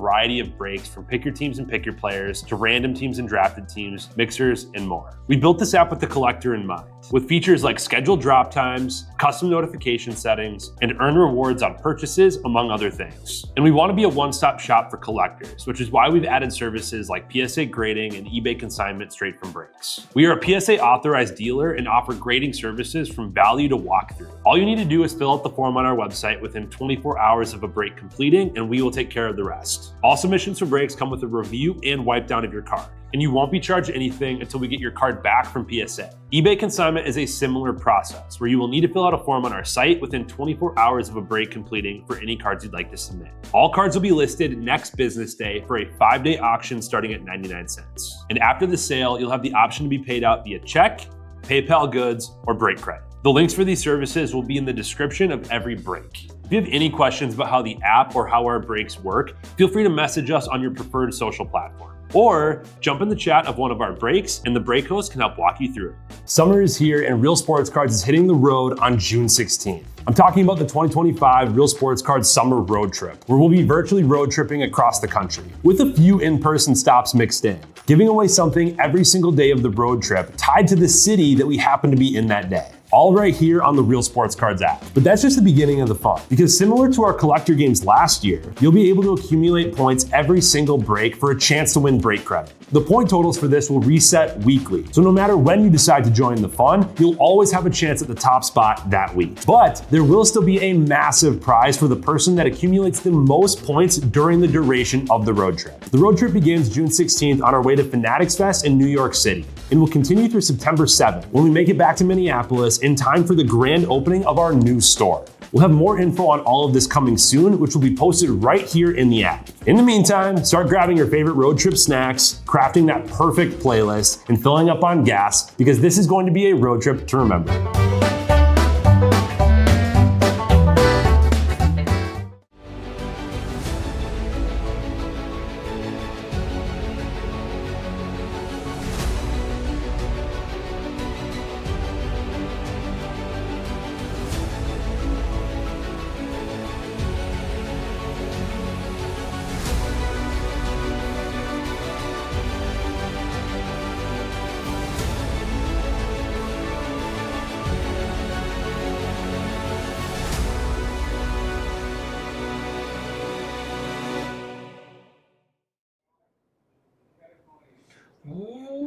variety of breaks from pick your teams and pick your players to random teams and drafted teams, mixers, and more. We built this app with the collector in mind, with features like scheduled drop times, custom notification settings, and earn rewards on purchases, among other things. And we want to be a one-stop shop for collectors, which is why we've added services like PSA grading and eBay consignment straight from breaks. We are a PSA authorized dealer and offer grading services from value to walkthrough. All you need to do is fill out the form on our website within 24 hours of a break completing, and we will take care of the rest. All submissions for breaks come with a review and wipe down of your card, and you won't be charged anything until we get your card back from PSA. eBay consignment is a similar process where you will need to fill out a form on our site within 24 hours of a break completing for any cards you'd like to submit. All cards will be listed next business day for a 5-day auction starting at 99 cents. And after the sale, you'll have the option to be paid out via check, PayPal goods, or break credit. The links for these services will be in the description of every break. If you have any questions about how the app or how our breaks work, feel free to message us on your preferred social platform. Or jump in the chat of one of our breaks and the break host can help walk you through it. Summer is here and Real Sports Cards is hitting the road on June 16th. I'm talking about the 2025 Real Sports Cards Summer Road Trip, where we'll be virtually road tripping across the country, with a few in-person stops mixed in, giving away something every single day of the road trip tied to the city that we happen to be in that day. All right here on the Real Sports Cards app. But that's just the beginning of the fun, because similar to our collector games last year, you'll be able to accumulate points every single break for a chance to win break credit. The point totals for this will reset weekly, so no matter when you decide to join the fun, you'll always have a chance at the top spot that week. But there will still be a massive prize for the person that accumulates the most points during the duration of the road trip. The road trip begins June 16th on our way to Fanatics Fest in New York City, and will continue through September 7th when we make it back to Minneapolis in time for the grand opening of our new store. We'll have more info on all of this coming soon, which will be posted right here in the app. In the meantime, start grabbing your favorite road trip snacks, crafting that perfect playlist, and filling up on gas, because this is going to be a road trip to remember.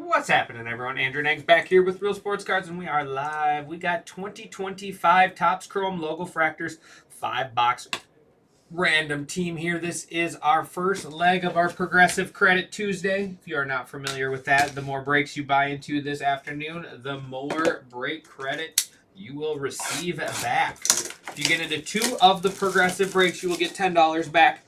What's happening, everyone? Andrew Neggs back here with Real Sports Cards, and we are live. We got 2025 Topps Chrome Logofractors 5-box random team here. This is our first leg of our Progressive Credit Tuesday. If you are not familiar with that, the more breaks you buy into this afternoon, the more break credit you will receive back. If you get into 2 of the Progressive breaks, you will get $10 back.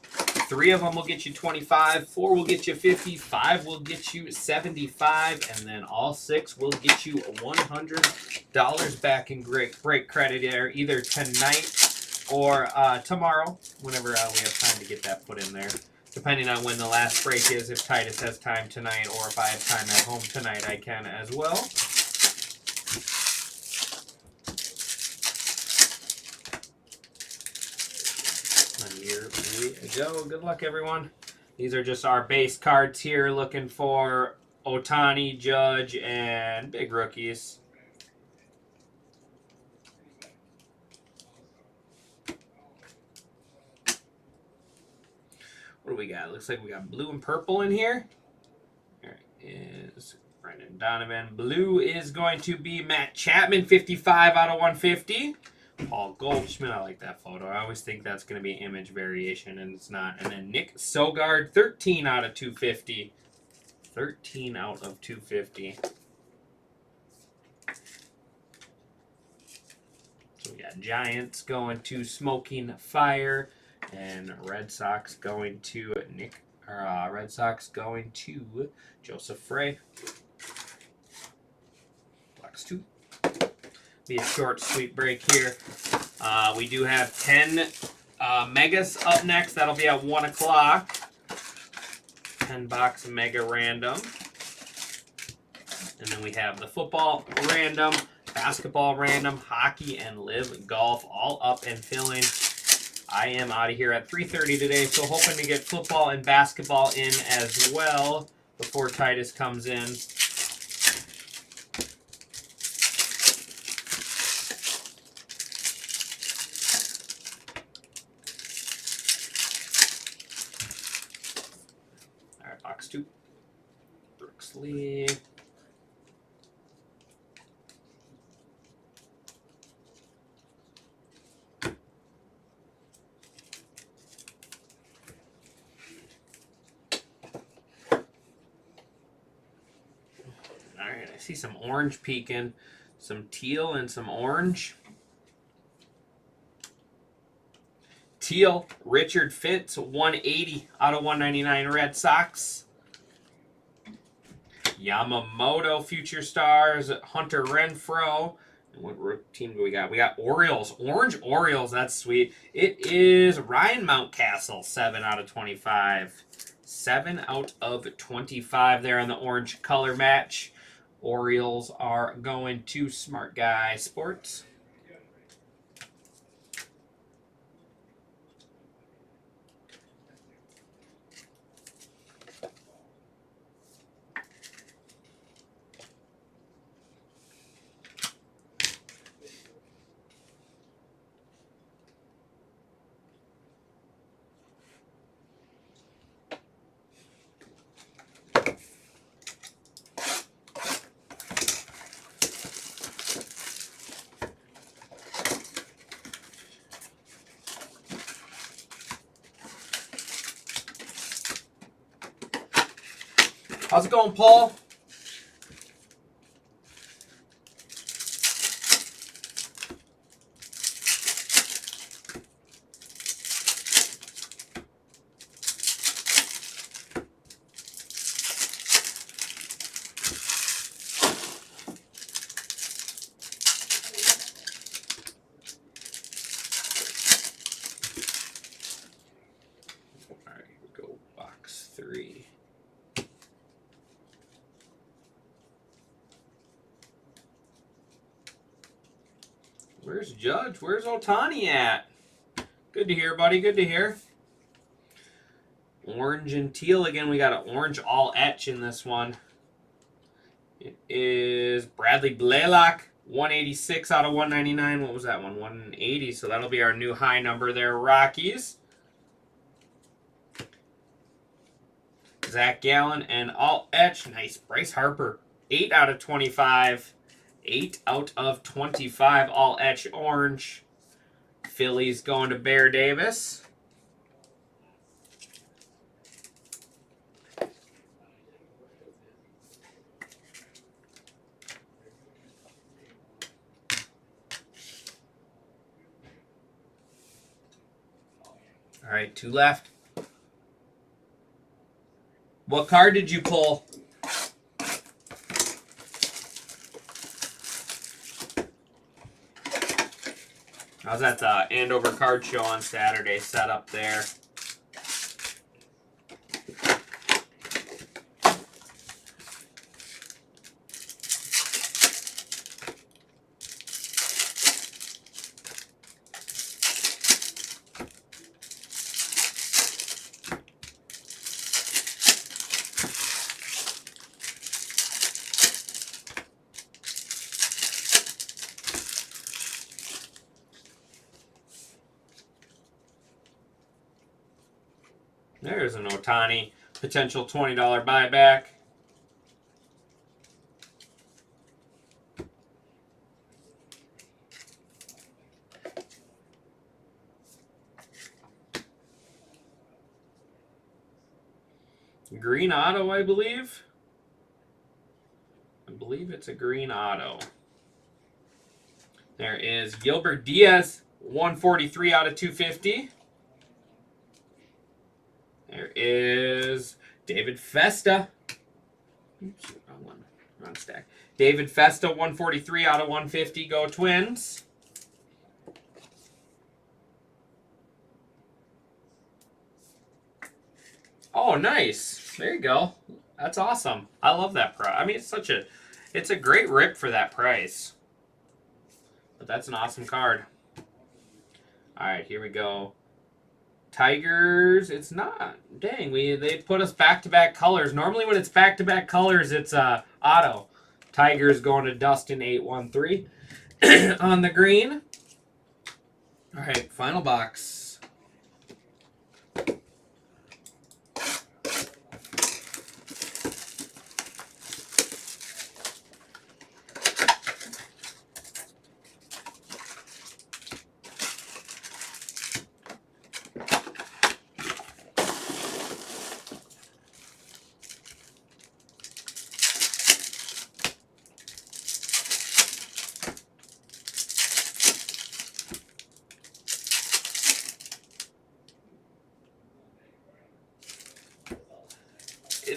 3 of them will get you 25, 4 will get you 50, 5 will get you 75, and then all 6 will get you $100 back in break credit either tonight or tomorrow, whenever we have time to get that put in there. Depending on when the last break is, if Titus has time tonight or if I have time at home tonight, I can as well. Here we go. Good luck, everyone. These are just our base cards here, looking for Ohtani, Judge, and big rookies. What do we got? Looks like we got blue and purple in here. There is Brendan Donovan. Blue is going to be Matt Chapman, 55 out of 150. Paul Goldschmidt, I like that photo. I always think that's going to be image variation, and it's not. And then Nick Sogard, 13 out of 250. 13 out of 250. So we got Giants going to Smoking Fire, and Red Sox going to Red Sox going to Joseph Frey. Box 2. Be a short, sweet break here. We do have 10 Megas up next. That'll be at 1 o'clock. 10-box Mega Random. And then we have the football random, basketball random, hockey, and live golf all up and filling. I am out of here at 3:30 today, so hoping to get football and basketball in as well before Titus comes in. All right, box 2. Brooks Lee. All right, I see some orange peeking, some teal and some orange. Teal, Richard Fitz, 180 out of 199 Red Sox. Yamamoto, Future Stars, Hunter Renfroe. And what team do we got? We got Orioles, orange Orioles. That's sweet. It is Ryan Mountcastle, 7 out of 25. 7 out of 25 there on the orange color match. Orioles are going to Smart Guy Sports. How's it going, Paul? All right, here we go. Box 3. Where's Judge? Where's Ohtani at? Good to hear, buddy. Good to hear. Orange and teal again. We got an orange all etch in this one. It is Bradley Blaylock, 186 out of 199. What was that one? 180. So that'll be our new high number there, Rockies. Zach Gallen and all etch. Nice. Bryce Harper, 8 out of 25. 8 out of 25, all etch orange. Phillies going to Bear Davis. All right, 2 left. What card did you pull? I was at the Andover Card Show on Saturday, set up there. There's an Ohtani, potential $20 buyback. Green auto, I believe. I believe it's a green auto. There is Gilbert Diaz, 143 out of 250. There is David Festa. Oops, wrong one. Wrong stack. David Festa, 143 out of 150. Go Twins. Oh, nice. There you go. That's awesome. I love that price. I mean, it's a great rip for that price. But that's an awesome card. All right, here we go. Tigers, it's not. Dang, they put us back-to-back colors. Normally when it's back-to-back colors, it's auto. Tigers going to Dustin 813 on the green. All right, final box.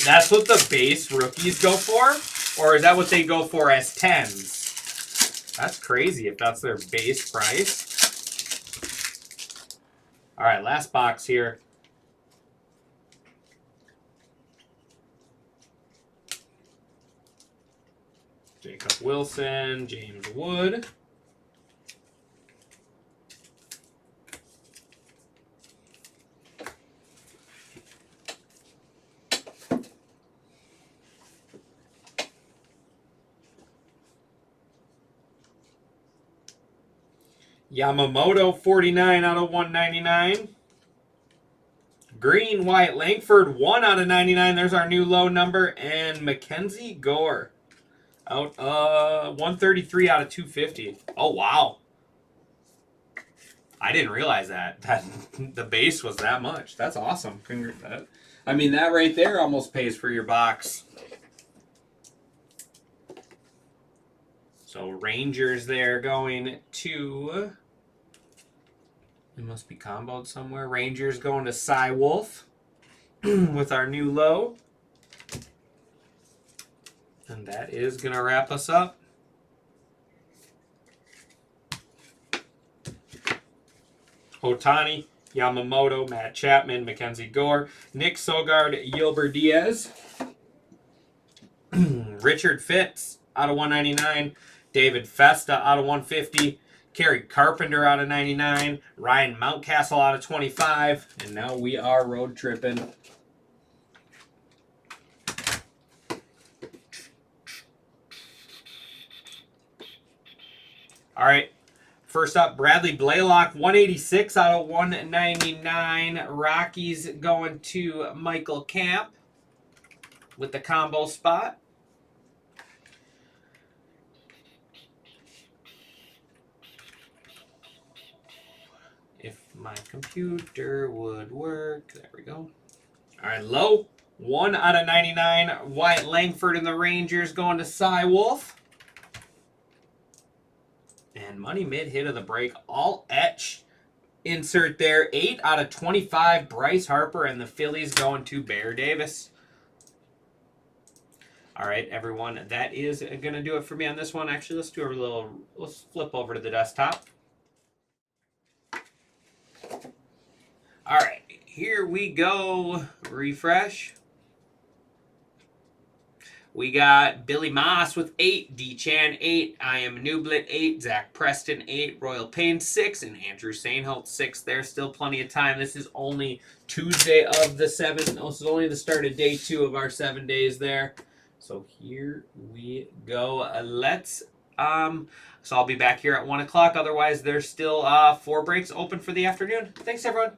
That's what the base rookies go for? Or is that what they go for as 10s? That's crazy if that's their base price. All right, last box here. Jacob Wilson, James Wood. Yamamoto, 49 out of 199. Green, Wyatt Langford, 1 out of 99. There's our new low number. And Mackenzie Gore, out 133 out of 250. Oh, wow. I didn't realize that the base was that much. That's awesome. I mean, that right there almost pays for your box. So Rangers there going to, it must be comboed somewhere. Rangers going to Cy Wolf with our new low. And that is going to wrap us up. Otani, Yamamoto, Matt Chapman, Mackenzie Gore, Nick Sogard, Yilber Diaz, Richard Fitz out of 199, David Festa out of 150, Kerry Carpenter out of 99, Ryan Mountcastle out of 25, and now we are road tripping. All right. First up, Bradley Blaylock, 186 out of 199. Rockies going to Michael Camp with the combo spot. If my computer would work. There we go. All right, low. 1 out of 99. Wyatt Langford and the Rangers going to Cy Wolf. And money mid hit of the break. All etch insert there. 8 out of 25. Bryce Harper and the Phillies going to Bear Davis. All right, everyone. That is going to do it for me on this one. Actually, let's flip over to the desktop. All right, here we go. Refresh. We got Billy Moss with 8, D-Chan 8, I Am Nublet 8, Zach Preston 8, Royal Payne 6, and Andrew Sainholt 6. There's still plenty of time. This is only Tuesday of the 7th. This is only the start of day 2 of our 7 days there. So here we go. So I'll be back here at 1 o'clock. Otherwise, there's still 4 breaks open for the afternoon. Thanks, everyone.